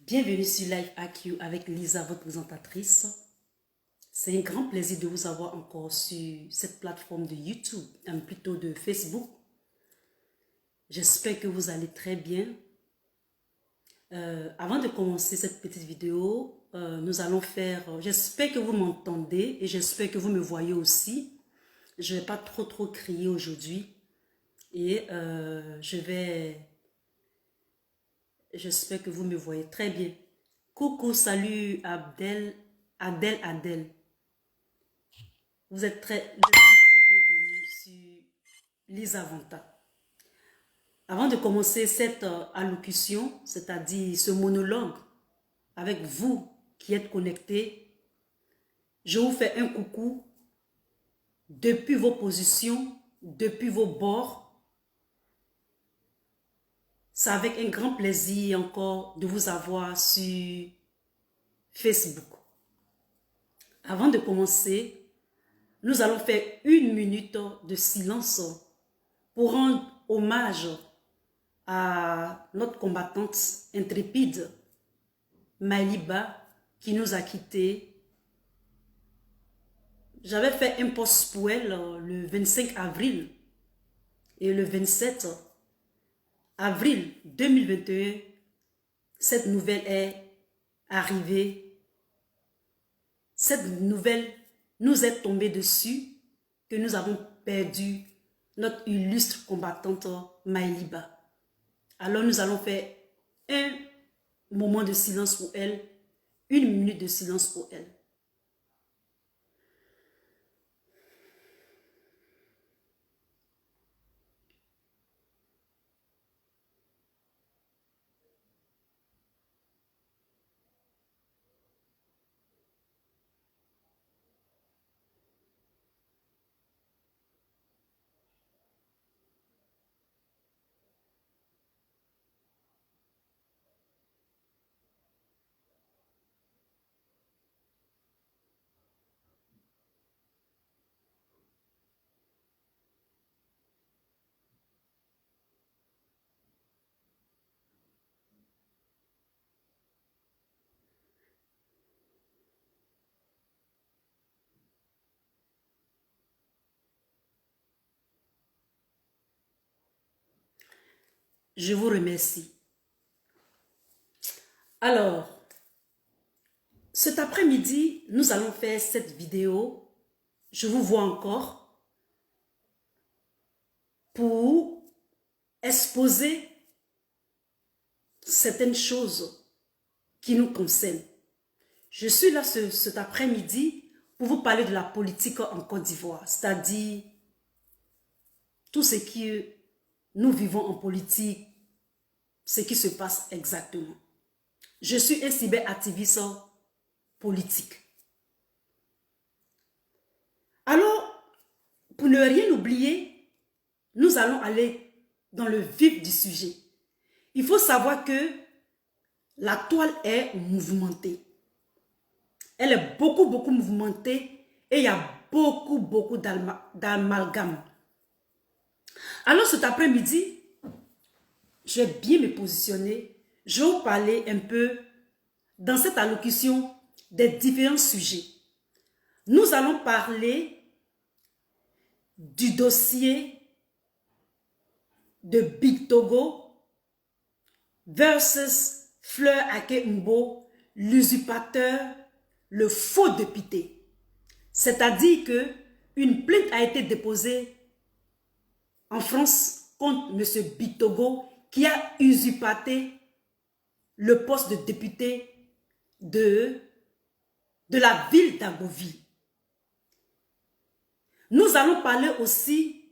Bienvenue sur Live AQ avec Lisa, votre présentatrice. C'est un grand plaisir de vous avoir encore sur cette plateforme de YouTube, plutôt de Facebook. J'espère que vous allez très bien. Avant de commencer cette petite vidéo, nous allons faire... J'espère que vous m'entendez et j'espère que vous me voyez aussi. Je ne vais pas trop crier aujourd'hui. Et j'espère que vous me voyez très bien. Coucou, salut Adèle. Vous êtes très bienvenue sur Lisa Vanta. Avant de commencer cette allocution, c'est-à-dire ce monologue avec vous qui êtes connectés, je vous fais un coucou depuis vos positions, depuis vos bords. C'est avec un grand plaisir encore de vous avoir sur Facebook. Avant de commencer, nous allons faire 1 minute de silence pour rendre hommage à notre combattante intrépide, Maïliba, qui nous a quittés. J'avais fait un post pour elle le 25 avril et le 27 avril 2021, cette nouvelle est arrivée. Cette nouvelle nous est tombée dessus que nous avons perdu notre illustre combattante Maïliba. Alors nous allons faire 1 moment de silence pour elle, 1 minute de silence pour elle. Je vous remercie. Alors, cet après-midi, nous allons faire cette vidéo. Je vous vois encore pour exposer certaines choses qui nous concernent. Je suis là cet après-midi pour vous parler de la politique en Côte d'Ivoire, c'est-à-dire tout ce que nous vivons en politique, ce qui se passe exactement. Je suis un cyberactiviste politique. Alors, pour ne rien oublier, nous allons aller dans le vif du sujet. Il faut savoir que la toile est mouvementée. Elle est beaucoup mouvementée et il y a beaucoup d'amalgame. Alors cet après-midi, je vais bien me positionner. Je vais vous parler un peu dans cette allocution des différents sujets. Nous allons parler du dossier de Big Togo versus Fleur Ake-Mbo, l'usurpateur, le faux député. C'est-à-dire que une plainte a été déposée en France contre M. Big Togo qui a usurpé le poste de député de la ville d'Agovie. Nous allons parler aussi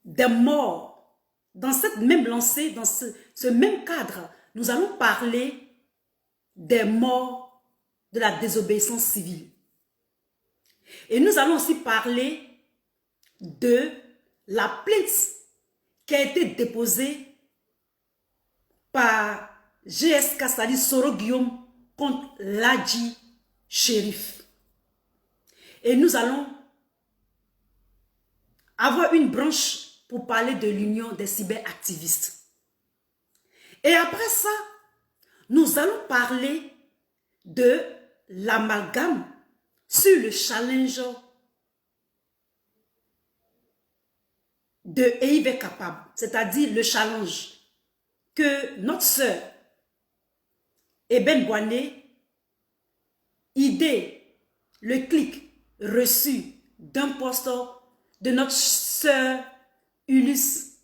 des morts. Dans cette même lancée, dans ce même cadre, nous allons parler des morts de la désobéissance civile. Et nous allons aussi parler de la plainte qui a été déposée par GSK, c'est-à-dire Soro Guillaume, contre Ladji Shérif. Et nous allons avoir une branche pour parler de l'union des cyberactivistes. Et après ça, nous allons parler de l'amalgame sur le challenge de EIV Capable, c'est-à-dire le challenge que notre sœur Eben Boané, idée, le clic reçu d'un poste de notre sœur Ulysse,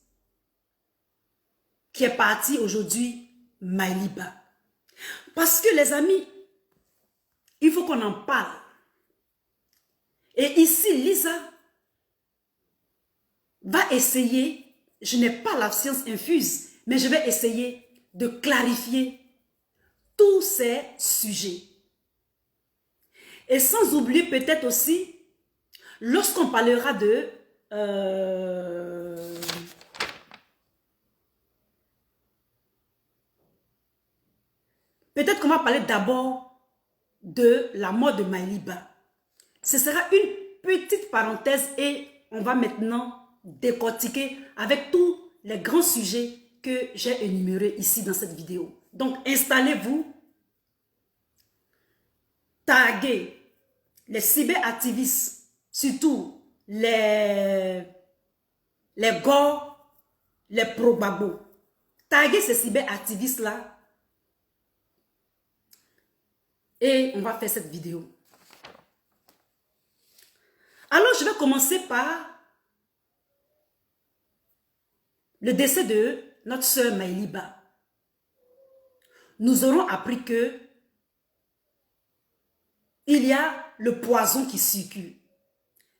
qui est partie aujourd'hui Maïliba. Parce que les amis, il faut qu'on en parle. Et ici, Lisa va essayer, je n'ai pas la science infuse, mais je vais essayer de clarifier tous ces sujets. Et sans oublier peut-être aussi, lorsqu'on parlera de peut-être qu'on va parler d'abord de la mort de Maïliba. Ce sera une petite parenthèse et on va maintenant décortiquer avec tous les grands sujets que j'ai énumérés ici dans cette vidéo. Donc, installez-vous, taguez les cyberactivistes, surtout les gors, les pro-babo. Taguez ces cyberactivistes-là et on va faire cette vidéo. Alors, je vais commencer par le décès de notre sœur Maïliba. nous aurons appris que il y a le poison qui circule.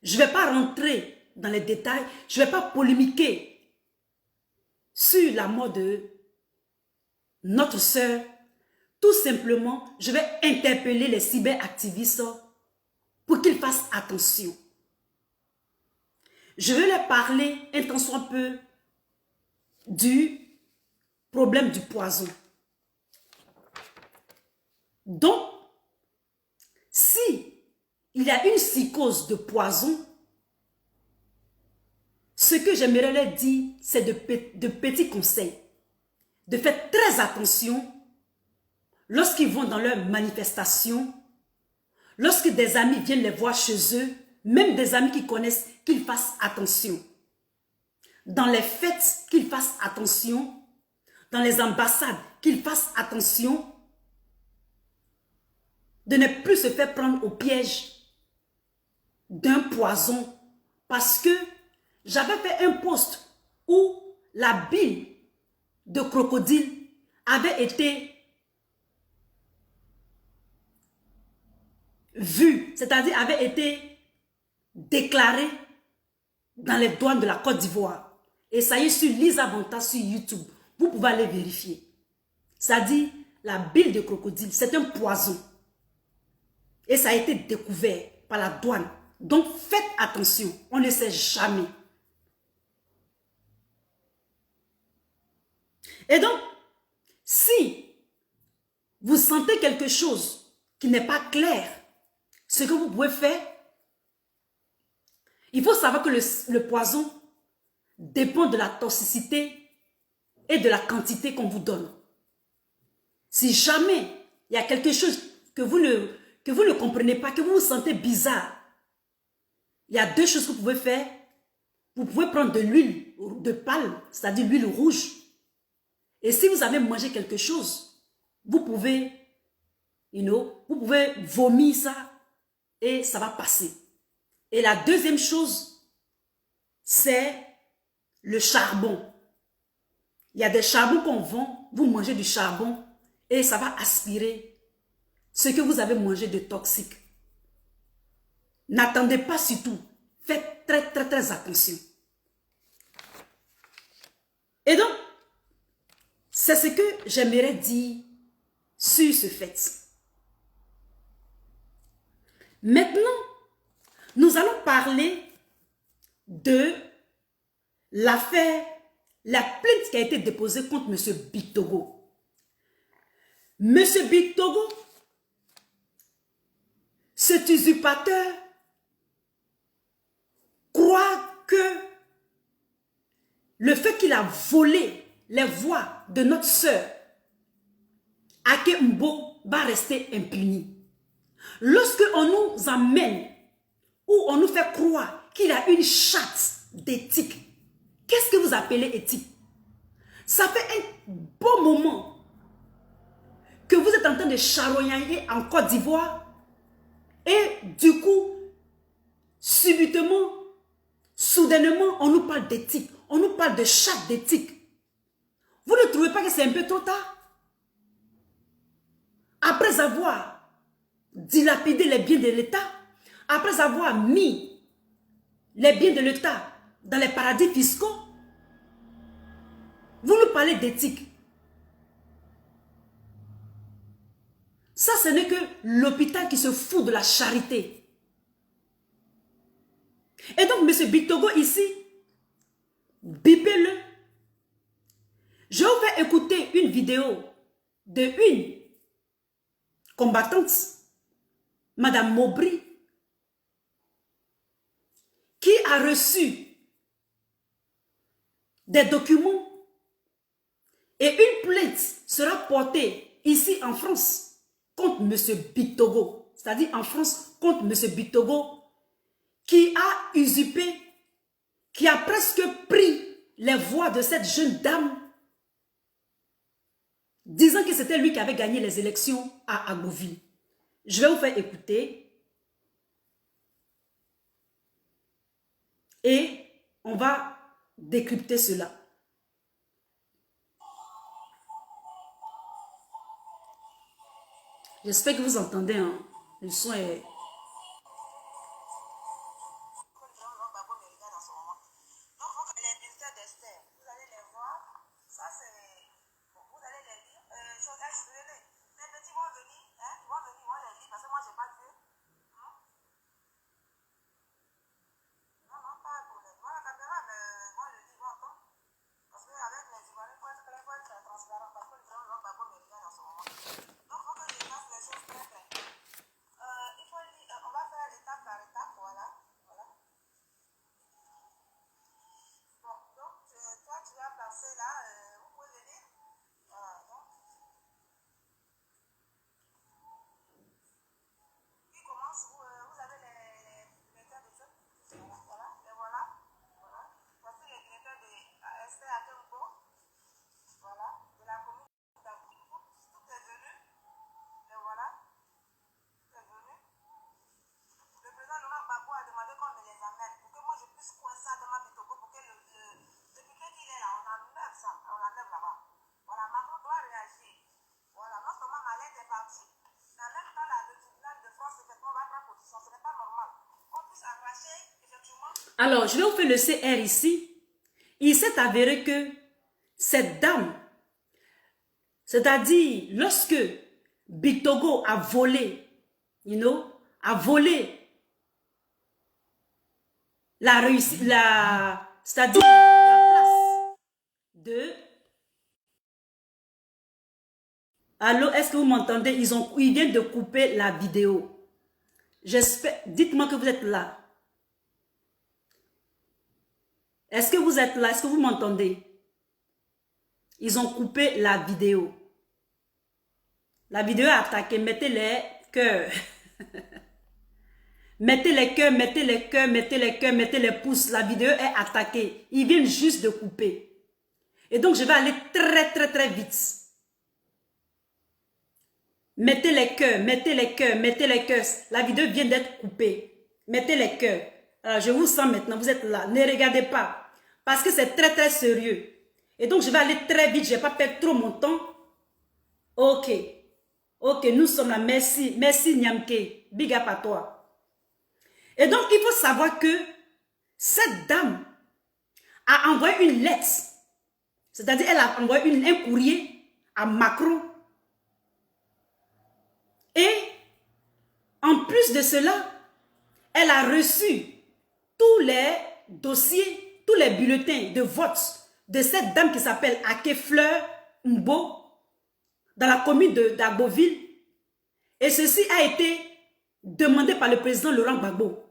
Je ne vais pas rentrer dans les détails, je ne vais pas polémiquer sur la mort de notre sœur. Tout simplement, je vais interpeller les cyberactivistes pour qu'ils fassent attention. Je vais leur parler un tant soit peu du problème du poison. Donc, si il y a une psychose de poison, ce que j'aimerais leur dire, c'est de petits conseils. De faire très attention lorsqu'ils vont dans leurs manifestations, lorsque des amis viennent les voir chez eux, même des amis qui connaissent, qu'ils fassent attention. Dans les fêtes, qu'ils fassent attention. Dans les ambassades, qu'ils fassent attention de ne plus se faire prendre au piège d'un poison. Parce que j'avais fait un post où la bile de crocodile avait été vue, c'est-à-dire avait été déclarée dans les douanes de la Côte d'Ivoire. Et ça y est sur Lisa Bonta sur YouTube. Vous pouvez aller vérifier. C'est-à-dire la bile de crocodile, c'est un poison. Et ça a été découvert par la douane. Donc faites attention, on ne sait jamais. Et donc, si vous sentez quelque chose qui n'est pas clair, ce que vous pouvez faire, il faut savoir que le poison dépend de la toxicité et de la quantité qu'on vous donne. Si jamais il y a quelque chose que vous ne comprenez pas, que vous vous sentez bizarre, il y a deux choses que vous pouvez faire. Vous pouvez prendre de l'huile de palme, c'est-à-dire l'huile rouge. Et si vous avez mangé quelque chose, vous pouvez, vous pouvez vomir ça et ça va passer. Et la deuxième chose, c'est le charbon. Il y a des charbons qu'on vend, vous mangez du charbon et ça va aspirer ce que vous avez mangé de toxique. N'attendez pas surtout. Faites très, très, très attention. Et donc, c'est ce que j'aimerais dire sur ce fait. Maintenant, nous allons parler de l'affaire, la plainte qui a été déposée contre M. Big Togo. M. Big Togo, cet usurpateur, croit que le fait qu'il a volé les voix de notre sœur, Ake Mbo, va rester impuni. Lorsque on nous amène ou on nous fait croire qu'il a une charte d'éthique, qu'est-ce que vous appelez éthique? Ça fait un bon moment que vous êtes en train de charognarder en Côte d'Ivoire et du coup, subitement, soudainement, on nous parle d'éthique, on nous parle de charte d'éthique. Vous ne trouvez pas que c'est un peu trop tard? Après avoir dilapidé les biens de l'État, après avoir mis les biens de l'État dans les paradis fiscaux, vous nous parlez d'éthique. Ça, ce n'est que l'hôpital qui se fout de la charité. Et donc, M. Big Togo ici, bipez-le. Je vous fais écouter une vidéo de une combattante, Madame Mobry, qui a reçu des documents et une plainte sera portée ici en France contre M. Big Togo, c'est-à-dire en France contre M. Big Togo, qui a usurpé, qui a presque pris les voix de cette jeune dame, disant que c'était lui qui avait gagné les élections à Agoville. Je vais vous faire écouter et on va décrypter cela. J'espère que vous entendez. Hein. Le son est... Alors, je vais vous faire le CR ici. Il s'est avéré que cette dame, c'est-à-dire lorsque Big Togo a volé, a volé la réussite, c'est-à-dire la place de... Allô, est-ce que vous m'entendez? Ils viennent de couper la vidéo. J'espère, dites-moi que vous êtes là. Est-ce que vous êtes là? Est-ce que vous m'entendez? Ils ont coupé la vidéo. La vidéo est attaquée. Mettez les cœurs. Mettez les cœurs, mettez les cœurs, mettez les cœurs, mettez les pouces. La vidéo est attaquée. Ils viennent juste de couper. Et donc, je vais aller très vite. Mettez les cœurs, mettez les cœurs, mettez les cœurs. La vidéo vient d'être coupée. Mettez les cœurs. Alors, je vous sens maintenant, vous êtes là. Ne regardez pas. Parce que c'est très sérieux. Et donc, je vais aller très vite. Je ne vais pas perdre trop mon temps. Ok. Ok, nous sommes là. Merci. Merci, Nyamke. Big up à toi. Et donc, il faut savoir que cette dame a envoyé une lettre. C'est-à-dire, elle a envoyé un courrier à Macron. Et, en plus de cela, elle a reçu tous les dossiers, tous les bulletins de vote de cette dame qui s'appelle Akefleur Mbo dans la commune d'Agboville. Et ceci a été demandé par le président Laurent Gbagbo.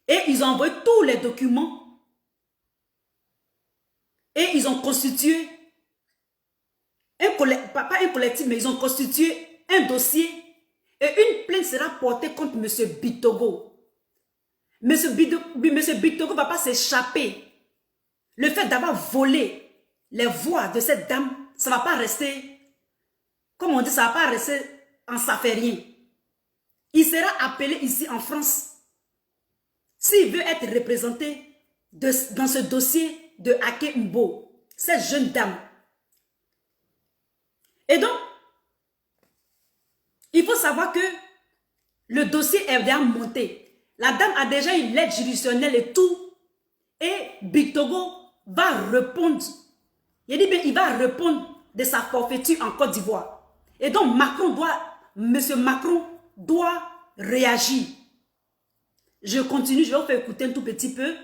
Et ils ont envoyé tous les documents. Et ils ont constitué, pas un collectif, mais ils ont constitué un dossier. Et une plainte sera portée contre M. Bitogo. M. Bitogo ne va pas s'échapper. Le fait d'avoir volé les voix de cette dame, ça ne va pas rester, comme on dit, ça ne va pas rester en ça fait rien. Il sera appelé ici en France. S'il veut être représenté dans ce dossier de Ake Mbo, cette jeune dame. Et donc, il faut savoir que le dossier est déjà monté. La dame a déjà une lettre juridictionnelle et tout. Et Big Togo va répondre. Il dit bien, il va répondre de sa forfaiture en Côte d'Ivoire. Et donc, M. Macron doit réagir. Je continue, je vais vous faire écouter un tout petit peu.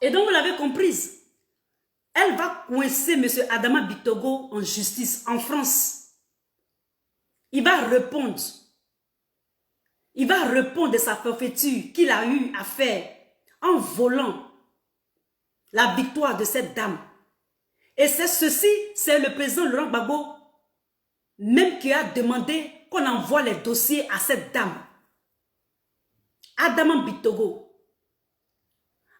Et donc, vous l'avez comprise. Elle va coincer M. Adama Bictogo en justice, en France. Il va répondre. Il va répondre de sa forfaiture qu'il a eu à faire en volant la victoire de cette dame. Et c'est ceci, c'est le président Laurent Gbagbo même qui a demandé qu'on envoie les dossiers à cette dame. Adama Bictogo.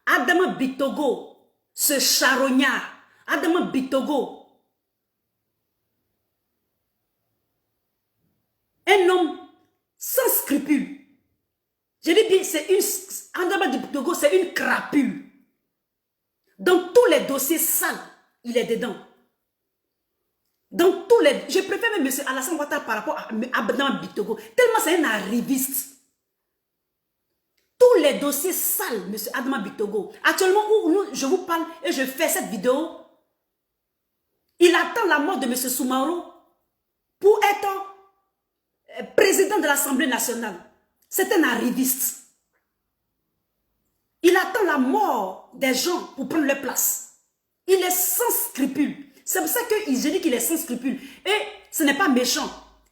Adama Bictogo, ce charognard. Adama Bictogo. Un homme sans scrupules. Je dis bien, c'est une... Adama Bictogo, c'est une crapule. Dans tous les dossiers sales, il est dedans. Dans tous les... Je préfère même M. Alassane Ouattara par rapport à Adama Bictogo. Tellement c'est un arriviste. Tous les dossiers sales, M. Adama Bictogo. Actuellement, où je vous parle et je fais cette vidéo, il attend la mort de M. Soumaro pour être président de l'Assemblée nationale. C'est un arriviste. Il attend la mort des gens pour prendre leur place. Il est sans scrupules. C'est pour ça que je dis qu'il est sans scrupules. Et ce n'est pas méchant.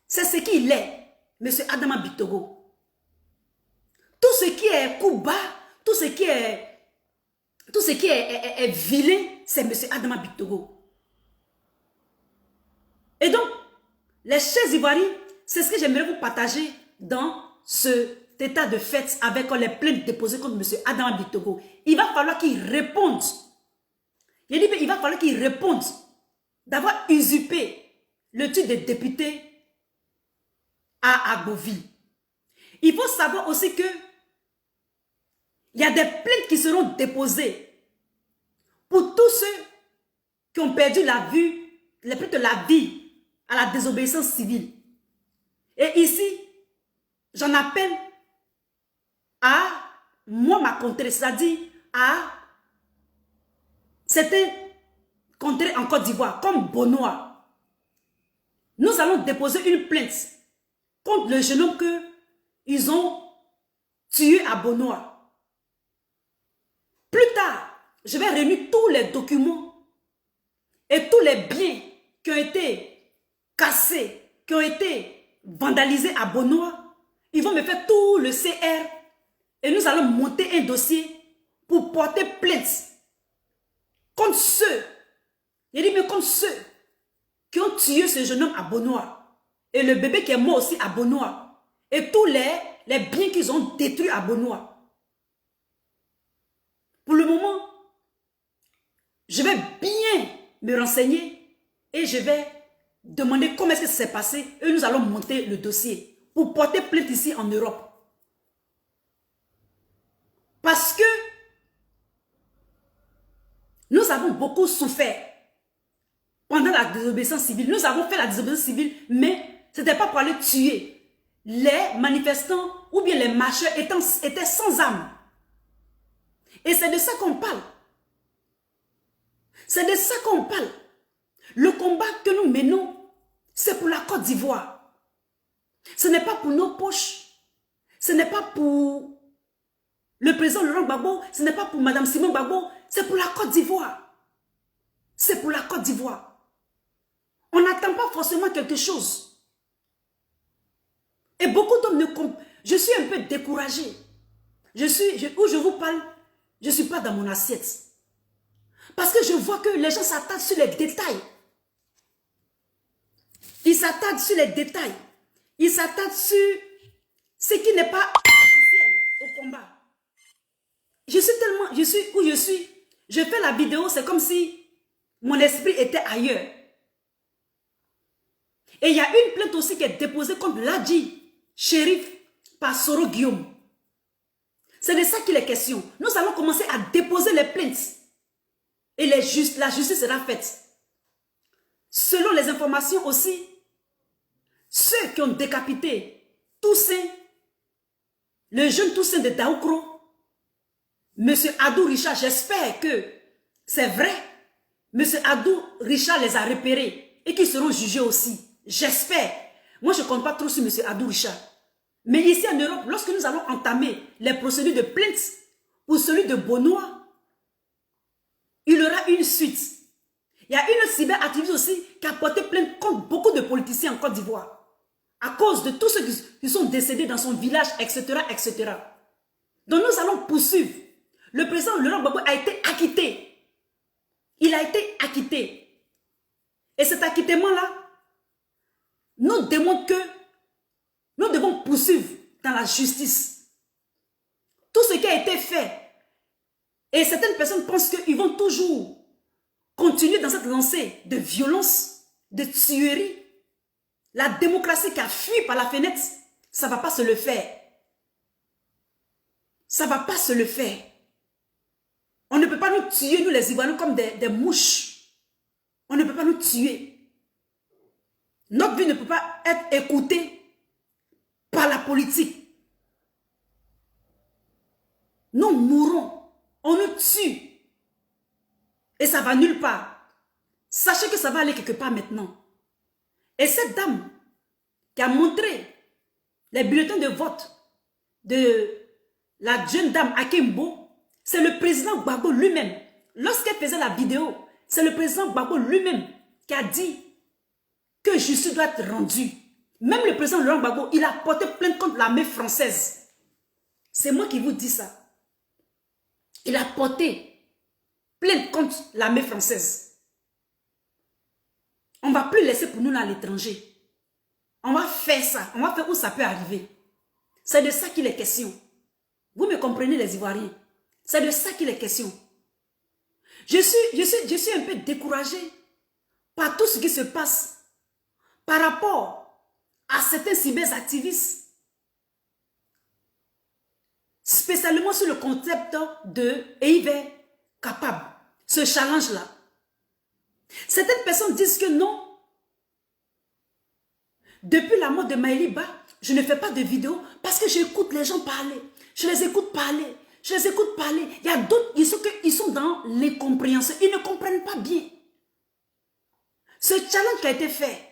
C'est ce qu'il est, M. Adama Bictogo. Tout ce qui est coup bas, tout ce qui est vilain, c'est M. Adama Bictogo. Et donc, les chers Ivoiriens, c'est ce que j'aimerais vous partager dans cet état de fait avec les plaintes déposées contre M. Adama Bictogo. Il va falloir qu'il réponde. Il va falloir qu'il réponde d'avoir usurpé le titre de député à Agboville. Il faut savoir aussi que il y a des plaintes qui seront déposées pour tous ceux qui ont perdu la vie, les plaintes de la vie à la désobéissance civile. Et ici, j'en appelle à moi, ma contrée, c'est-à-dire à certains contrées en Côte d'Ivoire, comme Bonoa. Nous allons déposer une plainte contre le jeune homme qu'ils ont tué à Bonoa. Plus tard, je vais réunir tous les documents et tous les biens qui ont été cassés, qui ont été vandalisés à Bonoa. Ils vont me faire tout le CR et nous allons monter un dossier pour porter plainte contre ceux, il dit mais contre ceux qui ont tué ce jeune homme à Bonoa et le bébé qui est mort aussi à Bonoa et tous les biens qu'ils ont détruits à Bonoa. Pour le moment, je vais bien me renseigner et je vais demander comment est-ce que ça s'est passé et nous allons monter le dossier pour porter plainte ici en Europe. Parce que nous avons beaucoup souffert pendant la désobéissance civile. Nous avons fait la désobéissance civile, mais ce n'était pas pour aller tuer. Les manifestants ou bien les marcheurs étaient sans âme. Et c'est de ça qu'on parle. C'est de ça qu'on parle. Le combat que nous menons, c'est pour la Côte d'Ivoire. Ce n'est pas pour nos poches. Ce n'est pas pour le président Laurent Gbagbo. Ce n'est pas pour Mme Simone Gbagbo. C'est pour la Côte d'Ivoire. C'est pour la Côte d'Ivoire. On n'attend pas forcément quelque chose. Et beaucoup d'hommes ne comprennent. Je suis un peu découragée. Où je vous parle, je ne suis pas dans mon assiette. Parce que je vois que les gens s'attardent sur les détails. Ils s'attardent sur les détails. Ils s'attardent sur ce qui n'est pas essentiel au combat. Je suis où je suis. Je fais la vidéo, c'est comme si mon esprit était ailleurs. Et il y a une plainte aussi qui est déposée contre Ladji Chérif par Soro Guillaume. C'est de ça qu'il est question. Nous allons commencer à déposer les plaintes. Et la justice sera faite. Selon les informations aussi, ceux qui ont décapité Toussaint, le jeune Toussaint de Daoukro, M. Adou Richard, j'espère que c'est vrai. M. Adou Richard les a repérés et qu'ils seront jugés aussi. J'espère. Moi, je ne compte pas trop sur M. Adou Richard. Mais ici en Europe, lorsque nous allons entamer les procédures de plainte pour celui de Bonoa, il y aura une suite. Il y a une cyberactiviste aussi qui a porté plainte contre beaucoup de politiciens en Côte d'Ivoire. À cause de tous ceux qui sont décédés dans son village, etc., etc. Donc nous allons poursuivre. Le président Laurent Gbagbo a été acquitté. Il a été acquitté. Et cet acquittement-là nous démontre que nous devons poursuivre dans la justice tout ce qui a été fait. Et certaines personnes pensent qu'ils vont toujours continuer dans cette lancée de violence, de tuerie. La démocratie qui a fui par la fenêtre, ça ne va pas se le faire. Ça ne va pas se le faire. On ne peut pas nous tuer, nous les Ivoiriens, comme des mouches. On ne peut pas nous tuer. Notre vie ne peut pas être écoutée par la politique. Nous mourrons. On nous tue. Et ça va nulle part. Sachez que ça va aller quelque part maintenant. Et cette dame qui a montré les bulletins de vote de la jeune dame Akimbo, c'est le président Gbagbo lui-même. Lorsqu'elle faisait la vidéo, c'est le président Gbagbo lui-même qui a dit que justice doit être rendue. Même le président Laurent Gbagbo, il a porté plainte contre l'armée française. C'est moi qui vous dis ça. Il a porté plainte contre l'armée française. On ne va plus laisser pour nous à l'étranger. On va faire ça. On va faire où ça peut arriver. C'est de ça qu'il est question. Vous me comprenez les Ivoiriens? C'est de ça qu'il est question. Je suis un peu découragée par tout ce qui se passe par rapport à certains cyberactivistes. Spécialement sur le concept de EIV capable. Ce challenge-là. Certaines personnes disent que non. Depuis la mort de Maëliba, je ne fais pas de vidéos parce que j'écoute les gens parler. Je les écoute parler. Je les écoute parler. Il y a d'autres, ils sont dans l'incompréhension. Ils ne comprennent pas bien. Ce challenge qui a été fait.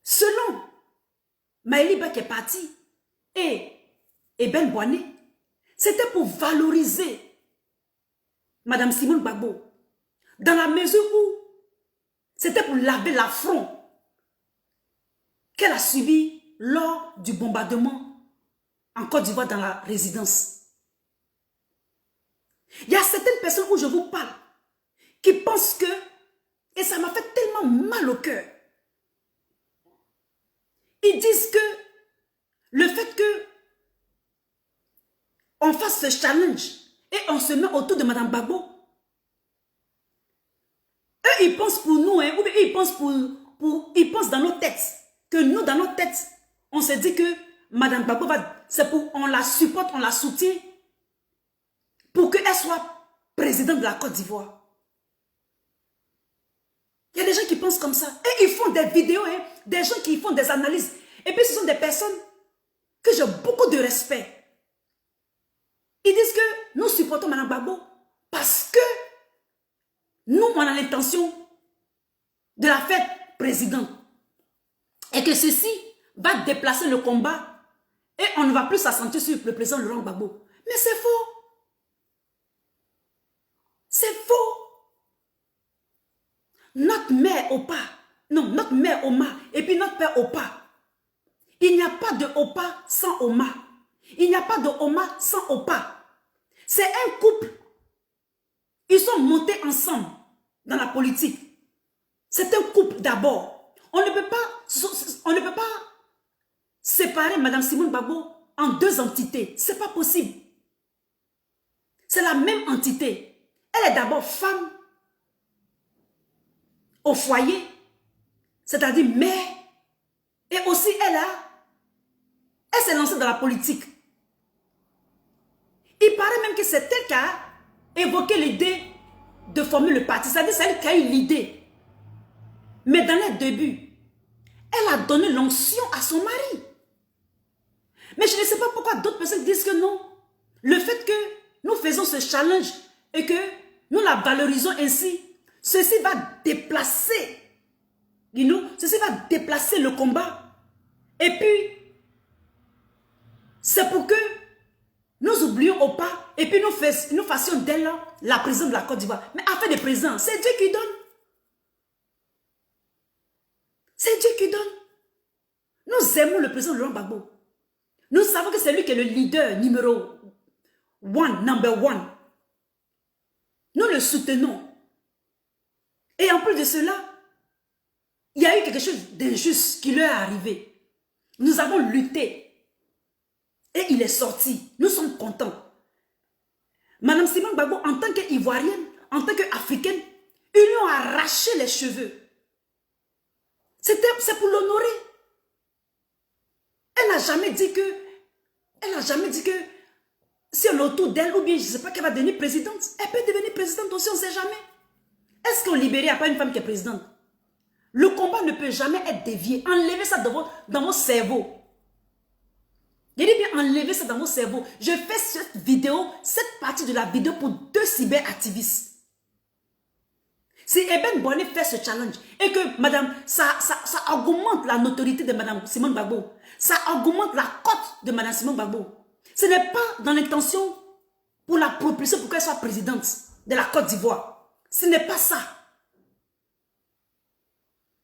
Selon Maëliba qui est parti et Ben Boané, c'était pour valoriser Madame Simone Gbagbo. Dans la mesure où c'était pour laver l'affront qu'elle a subi lors du bombardement en Côte d'Ivoire dans la résidence. Il y a certaines personnes où je vous parle qui pensent que, et ça m'a fait tellement mal au cœur, ils disent que le fait que on fasse ce challenge et on se met autour de Madame Gbagbo, eux ils pensent pour nous, hein, ou bien ils pensent ils pensent dans nos têtes, que nous dans nos têtes, on se dit que Madame Gbagbo c'est pour, on la supporte, on la soutient, pour qu'elle soit présidente de la Côte d'Ivoire. Il y a des gens qui pensent comme ça. Et ils font des vidéos, hein, des gens qui font des analyses. Et puis ce sont des personnes que j'ai beaucoup de respect. Ils disent que nous supportons Mme Gbagbo parce que nous, on a l'intention de la faire présidente. Et que ceci va déplacer le combat et on ne va plus s'assentir sur le président Laurent Gbagbo. Mais c'est faux. C'est faux. Notre mère Opa, non, notre mère Oma et puis notre père Opa. Il n'y a pas de Opa sans Oma. Il n'y a pas de Oma sans Opa. C'est un couple. Ils sont montés ensemble dans la politique. C'est un couple d'abord. On ne peut pas séparer Mme Simone Gbagbo en deux entités. Ce n'est pas possible. C'est la même entité. Elle est d'abord femme au foyer, c'est-à-dire mère, et aussi elle s'est lancée dans la politique. Il paraît même que c'est elle qui a évoqué l'idée de former le parti, c'est-à-dire c'est elle qui a eu l'idée. Mais dans les débuts, elle a donné l'onction à son mari. Mais je ne sais pas pourquoi d'autres personnes disent que non. Le fait que nous faisons ce challenge et que nous la valorisons ainsi, ceci va déplacer, ceci va déplacer le combat. Et puis, c'est pour que au pas et puis nous fassions d'elle la présidente de la Côte d'Ivoire. Mais affaire de président, c'est Dieu qui donne. C'est Dieu qui donne. Nous aimons le président Laurent Gbagbo. Nous savons que c'est lui qui est le leader numéro number one. Nous le soutenons. Et en plus de cela, il y a eu quelque chose d'injuste qui leur est arrivé. Nous avons lutté. Et il est sorti. Nous sommes contents. Madame Simone Gbagbo, en tant qu'Ivoirienne, en tant qu'Africaine, ils lui ont arraché les cheveux. C'est pour l'honorer. Elle n'a jamais dit que si on est autour d'elle, ou bien je ne sais pas qu'elle va devenir présidente. Elle peut devenir présidente aussi, on ne sait jamais. Est-ce qu'on libérait pas une femme qui est présidente? Le combat ne peut jamais être dévié. Enlevez ça dans vos cerveaux. Je dis bien enlevez ça dans vos cerveaux. Je fais cette partie de la vidéo pour 2 cyberactivistes. Si Eben Boigny fait ce challenge et que madame, ça augmente la notoriété de madame Simone Gbagbo, ça augmente la cote de madame Simone Gbagbo. Ce n'est pas dans l'intention pour la propulser pour qu'elle soit présidente de la Côte d'Ivoire. Ce n'est pas ça.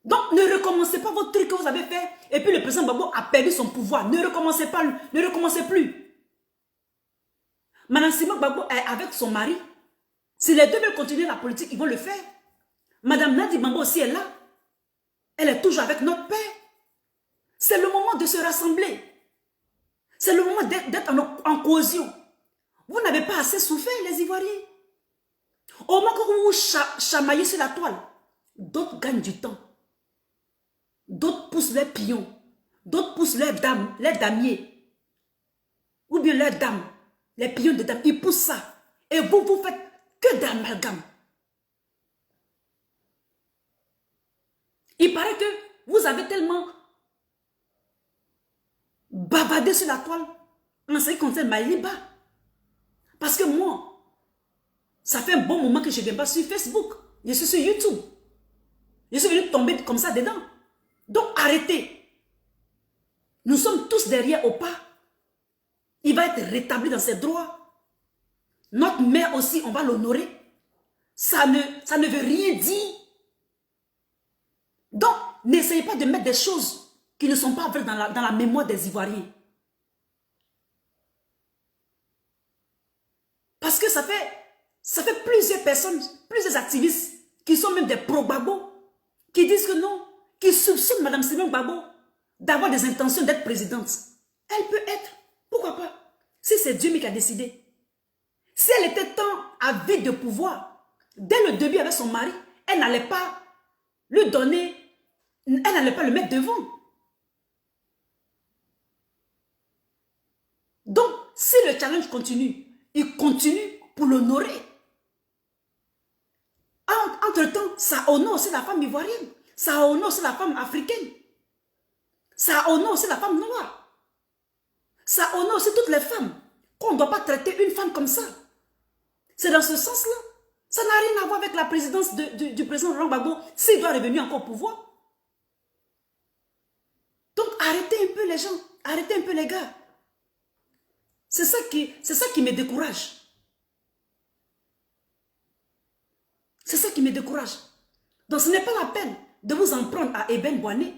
Donc, ne recommencez pas votre truc que vous avez fait et puis le président Gbagbo a perdu son pouvoir. Ne recommencez pas, ne recommencez plus. Madame Simone Gbagbo est avec son mari. Si les deux veulent continuer la politique, ils vont le faire. Madame Nadi Mambo aussi est là. Elle est toujours avec notre père. C'est le moment de se rassembler. C'est le moment d'être en cohésion. Vous n'avez pas assez souffert, les Ivoiriens. Au moment que vous vous chamaillez sur la toile, d'autres gagnent du temps. D'autres poussent leurs pions. D'autres poussent leurs damiers. Ou bien leurs dames. Les pions de dames. Ils poussent ça. Et vous, vous faites que d'amalgame. Il paraît que vous avez tellement bavardé sur la toile en ce qui concerne Maïliba. Parce que moi, ça fait un bon moment que je ne viens pas sur Facebook. Je suis sur YouTube. Je suis venu tomber comme ça dedans. Donc arrêtez. Nous sommes tous derrière au pas. Il va être rétabli dans ses droits. Notre mère aussi, on va l'honorer. Ça ne veut rien dire. Donc, n'essayez pas de mettre des choses qui ne sont pas vraies dans la mémoire des Ivoiriens. Parce que ça fait plusieurs personnes, plusieurs activistes qui sont même des pro-Gbagbo, qui disent que non, qui soupçonnent Mme Simone Gbagbo d'avoir des intentions d'être présidente. Elle peut être. Pourquoi pas? Si c'est Dieu qui a décidé. Si elle était tant avide de pouvoir, dès le début avec son mari, elle n'allait pas lui donner, elle n'allait pas le mettre devant. Donc, si le challenge continue, il continue pour l'honorer. Entre-temps, ça honore aussi la femme ivoirienne. Ça honore aussi la femme africaine. Ça honore aussi la femme noire. Ça honore aussi toutes les femmes. Qu'on ne doit pas traiter une femme comme ça. C'est dans ce sens-là. Ça n'a rien à voir avec la présidence du président Laurent Gbagbo s'il doit revenir encore au pouvoir. Donc arrêtez un peu les gens. Arrêtez un peu les gars. C'est ça qui me décourage. C'est ça qui me décourage. Donc ce n'est pas la peine de vous en prendre à Eben Boigny.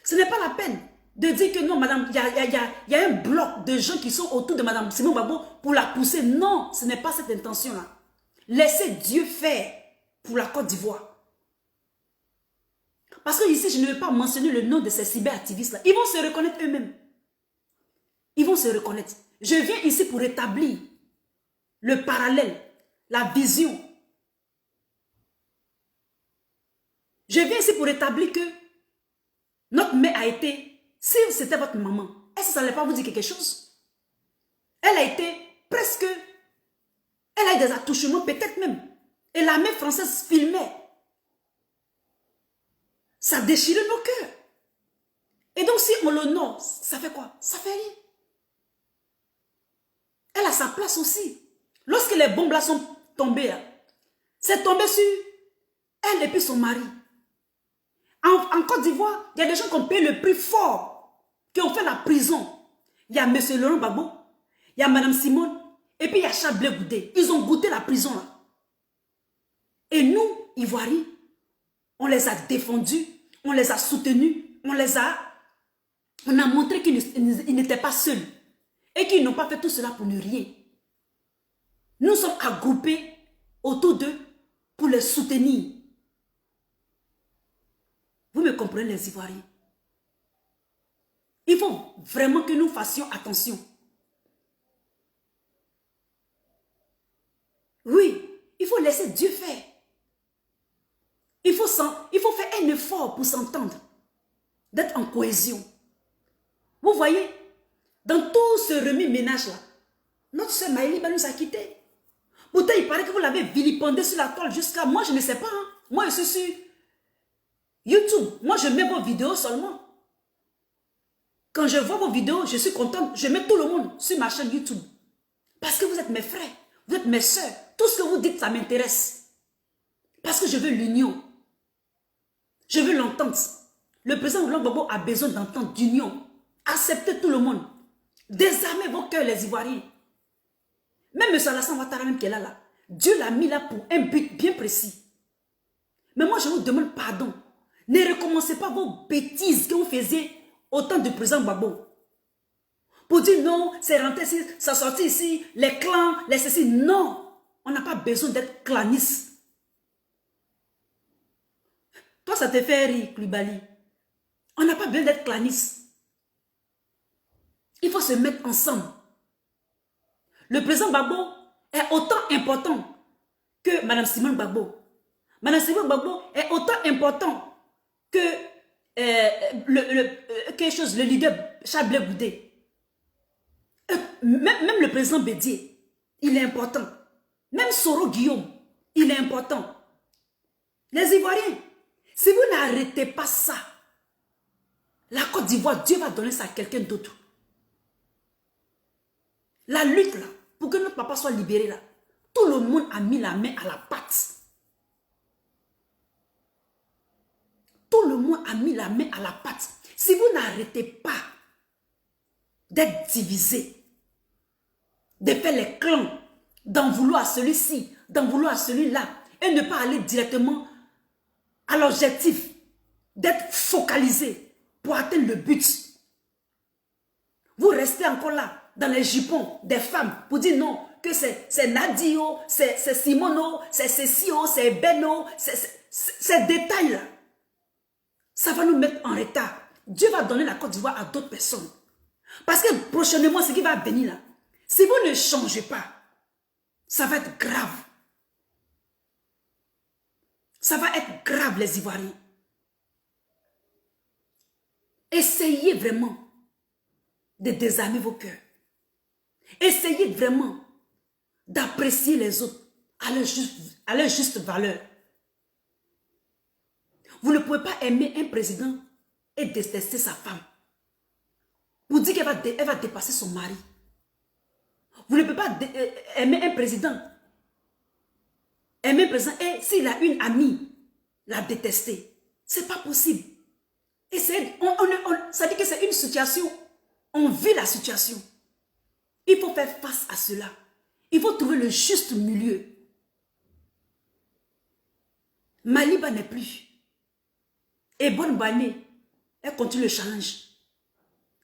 Ce n'est pas la peine de dire que non, madame, il y a un bloc de gens qui sont autour de madame Simone Gbagbo pour la pousser. Non, ce n'est pas cette intention-là. Laissez Dieu faire pour la Côte d'Ivoire. Parce que ici, je ne vais pas mentionner le nom de ces cyberactivistes-là. Ils vont se reconnaître eux-mêmes. Ils vont se reconnaître. Je viens ici pour rétablir le parallèle, la vision. Je viens ici pour rétablir que notre mère a été, si c'était votre maman, est-ce que ça n'allait pas vous dire quelque chose? Elle a été presque, elle a eu des attouchements peut-être même. Et l'armée française filmait. Ça déchirait nos cœurs. Et donc si on l'honore, ça fait quoi? Ça fait rien. Elle a sa place aussi. Lorsque les bombes là sont tombées, c'est tombé sur elle et puis son mari. En Côte d'Ivoire, il y a des gens qui ont payé le prix fort, qui ont fait la prison. Il y a M. Laurent Gbagbo, il y a Mme Simone, Et puis il y a Chablé Goudé. Ils ont goûté la prison là. Et nous, Ivoiriens, on les a défendus, on les a soutenus, on a montré qu'ils n'étaient pas seuls. Et qu'ils n'ont pas fait tout cela pour ne rien. Nous sommes agroupés autour d'eux pour les soutenir. Vous me comprenez les Ivoiriens? Il faut vraiment que nous fassions attention. Oui, il faut laisser Dieu faire. Il faut faire un effort pour s'entendre, d'être en cohésion. Vous voyez, dans tout ce remue-ménage-là, notre soeur Maëliba nous a quittés. Pourtant, il paraît que vous l'avez vilipendé sur la toile jusqu'à... Moi, je ne sais pas. Hein. Moi, je suis sur YouTube. Moi, je mets vos vidéos seulement. Quand je vois vos vidéos, je suis contente. Je mets tout le monde sur ma chaîne YouTube. Parce que vous êtes mes frères, vous êtes mes soeurs. Tout ce que vous dites, ça m'intéresse. Parce que je veux l'union. Je veux l'entente. Le président Laurent Gbagbo a besoin d'entente, d'union. Acceptez tout le monde. Désarmez vos cœurs, les Ivoiriens. Même M. Alassane Ouattara, même qui est là, Dieu l'a mis là pour un but bien précis. Mais moi, je vous demande pardon. Ne recommencez pas vos bêtises que vous faisiez au temps du président Gbagbo. Pour dire non, c'est rentré ici, ça sorti ici, les clans, les ceci. Non, on n'a pas besoin d'être clanistes. Toi, ça te fait rire, Koulibaly. On n'a pas besoin d'être clanistes. Il faut se mettre ensemble. Le président Gbagbo est autant important que Mme Simone Gbagbo. Mme Simone Gbagbo est autant important que le leader Chablé Goudé. Même le président Bédier, il est important. Même Soro Guillaume, il est important. Les Ivoiriens, si vous n'arrêtez pas ça, la Côte d'Ivoire, Dieu va donner ça à quelqu'un d'autre. La lutte là, pour que notre papa soit libéré là, tout le monde a mis la main à la pâte. Tout le monde a mis la main à la pâte. Si vous n'arrêtez pas d'être divisé, de faire les clans, d'en vouloir à celui-ci, d'en vouloir à celui-là, et ne pas aller directement à l'objectif d'être focalisé pour atteindre le but. Vous restez encore là, dans les jupons des femmes, pour dire non, que c'est Nadio, c'est Simono, c'est Cécio, c'est Beno, ces détails-là. Ça va nous mettre en retard. Dieu va donner la Côte d'Ivoire à d'autres personnes. Parce que prochainement, ce qui va venir là, si vous ne changez pas, ça va être grave. Ça va être grave, les Ivoiriens. Essayez vraiment de désarmer vos cœurs. Essayez vraiment d'apprécier les autres à leur juste valeur. Vous ne pouvez pas aimer un président et détester sa femme. Vous dites qu'elle va dépasser son mari. Vous ne pouvez pas aimer un président. Aimer un président et s'il a une amie, la détester. Ce n'est pas possible. Et ça dit que c'est une situation. On vit la situation. Il faut faire face à cela. Il faut trouver le juste milieu. Maliba n'est plus. Et Bonne Bané, elle continue le challenge.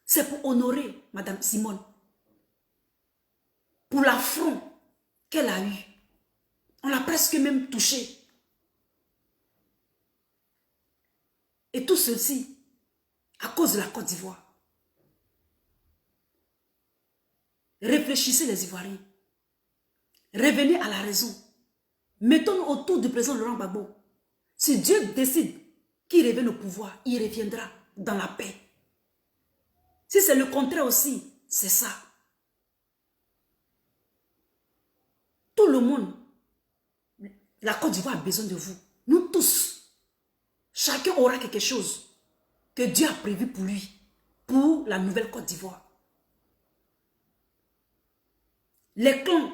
C'est pour honorer Madame Simone. Pour l'affront qu'elle a eu. On l'a presque même touchée. Et tout ceci à cause de la Côte d'Ivoire. Réfléchissez les Ivoiriens. Revenez à la raison. Mettons-nous autour du président Laurent Gbagbo. Si Dieu décide qu'il revienne au pouvoir, il reviendra dans la paix. Si c'est le contraire aussi, c'est ça. Tout le monde, la Côte d'Ivoire a besoin de vous. Nous tous, chacun aura quelque chose que Dieu a prévu pour lui, pour la nouvelle Côte d'Ivoire. Les clans,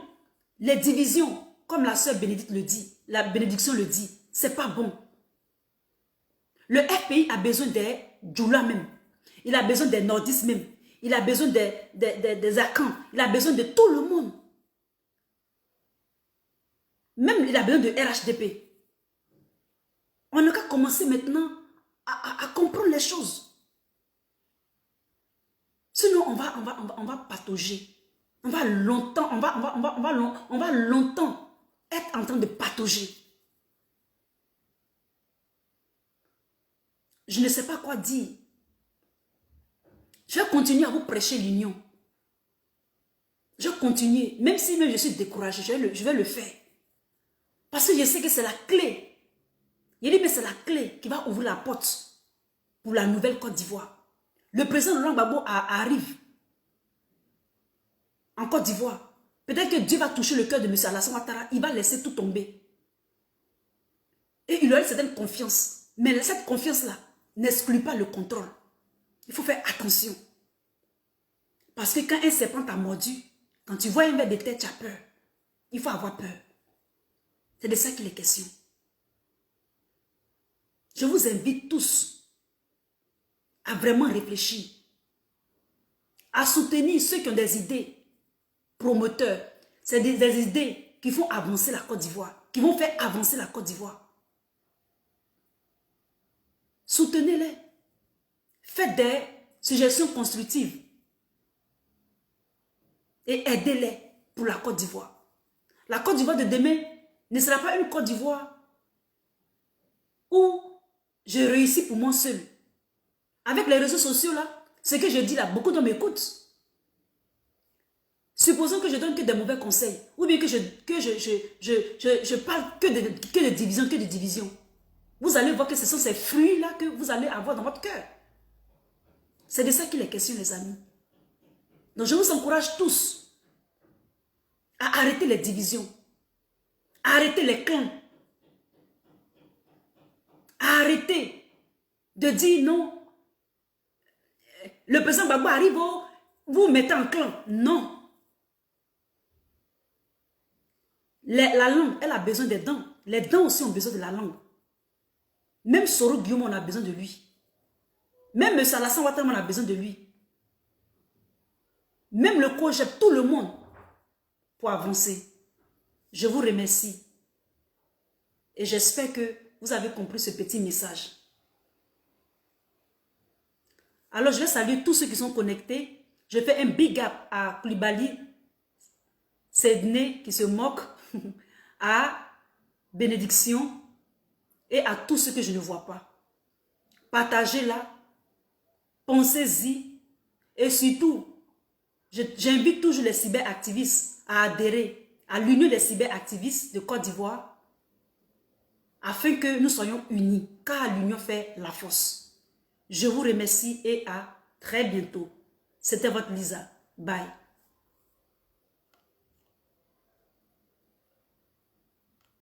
les divisions, comme la sœur Bénédicte le dit, la bénédiction le dit, c'est pas bon. Le FPI a besoin des Djoula même. Il a besoin des nordistes même. Il a besoin des Akans. Il a besoin de tout le monde. Même il a besoin de RHDP. On n'a qu'à commencer maintenant à comprendre les choses. Sinon, on va patauger. On va longtemps être en train de patauger. Je ne sais pas quoi dire. Je vais continuer à vous prêcher l'union. Je vais continuer. Même si même je suis découragée, je vais le faire. Parce que je sais que c'est la clé. Il dit, mais c'est la clé qui va ouvrir la porte pour la nouvelle Côte d'Ivoire. Le président Laurent Gbagbo arrive en Côte d'Ivoire. Peut-être que Dieu va toucher le cœur de M. Alassane Ouattara. Il va laisser tout tomber. Et il aura une certaine confiance. Mais cette confiance-là n'exclut pas le contrôle. Il faut faire attention. Parce que quand un serpent t'a mordu, quand tu vois un ver de terre, tu as peur. Il faut avoir peur. C'est de ça qu'il est question. Je vous invite tous à vraiment réfléchir, à soutenir ceux qui ont des idées promoteurs. C'est des idées qui font avancer la Côte d'Ivoire, qui vont faire avancer la Côte d'Ivoire. Soutenez-les. Faites des suggestions constructives et aidez-les pour la Côte d'Ivoire. La Côte d'Ivoire de demain ne sera pas une Côte d'Ivoire où je réussis pour moi seul. Avec les réseaux sociaux là, ce que je dis là, beaucoup d'hommes m'écoutent. Supposons que je donne que des mauvais conseils, ou bien que je parle que de division, Vous allez voir que ce sont ces fruits là que vous allez avoir dans votre cœur. C'est de ça qu'il est question, les amis. Donc je vous encourage tous à arrêter les divisions, à arrêter les clans, à arrêter de dire non. Le président Gbagbo arrive, vous mettez en clan. Non. La langue, elle a besoin des dents. Les dents aussi ont besoin de la langue. Même Soro Guillaume, on a besoin de lui. Même M. Alassane Ouattara, on a besoin de lui. Même le COJEP, tout le monde, pour avancer. Je vous remercie. Et j'espère que vous avez compris ce petit message. Alors, je vais saluer tous ceux qui sont connectés. Je fais un big up à Koulibaly, Sedney qui se moque, à Bénédiction et à tous ceux que je ne vois pas. Partagez-la, pensez-y et surtout, j'invite toujours les cyberactivistes à adhérer à l'Union des cyberactivistes de Côte d'Ivoire afin que nous soyons unis, car l'union fait la force. Je vous remercie et à très bientôt. C'était votre Lisa. Bye.